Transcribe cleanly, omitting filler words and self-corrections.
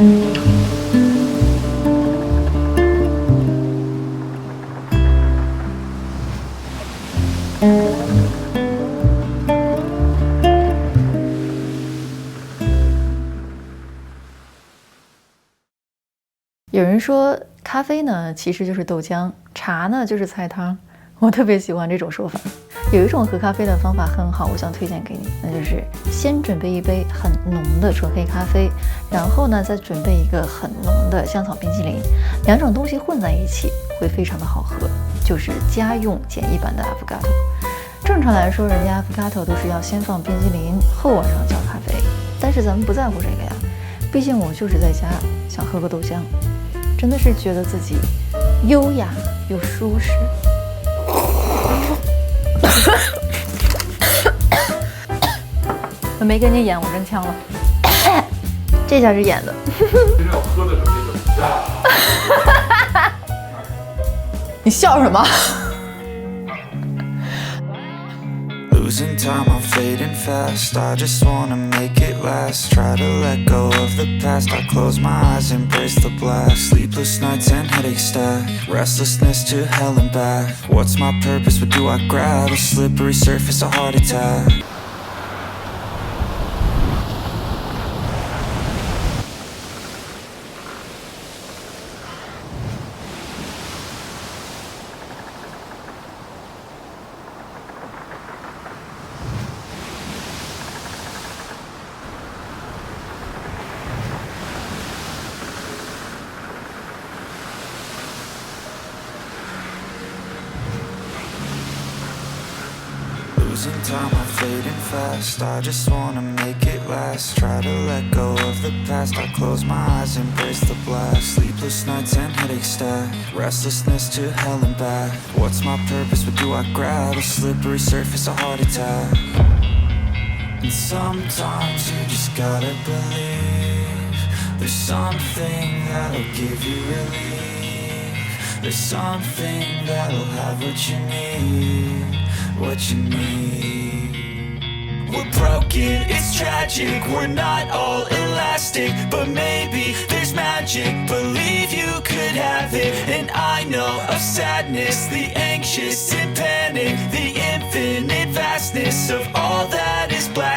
有人说咖啡呢其实就是豆浆，茶呢就是菜汤，我特别喜欢这种说法。有一种喝咖啡的方法很好，我想推荐给你，那就是先准备一杯很浓的纯黑咖啡，然后呢再准备一个很浓的香草冰淇淋，两种东西混在一起会非常的好喝，就是家用简易版的 affogato。正常来说，人家 affogato 都是要先放冰淇淋，后往上浇咖啡，但是咱们不在乎这个呀，毕竟我就是在家想喝个豆浆，真的是觉得自己优雅又舒适。我没跟你演，我真呛了。这下是演的。今天我喝的时候你怎么笑？你笑什么？Losing time, I'm fading fast. I just wanna make it last. Try to let go of the past. I close my eyes, embrace the blast. Sleepless nights and headaches stack. Restlessness to hell and back. What's my purpose? What do I grab? A slippery surface, a heart attack. Losing time, I'm fading fast. I just wanna make it last. Try to let go of the past. I close my eyes, embrace the blast. Sleepless nights and headaches stack. Restlessness to hell and back. What's my purpose? What do I grab? A slippery surface, a heart attack. And sometimes you just gotta believe there's something that'll give you relief. There's something that'll have what you need. What you need. We're broken, it's tragic. We're not all elastic, but maybe there's magic. Believe you could have it. And I know of sadness, the anxious and panic, the infinite vastness of all that is black.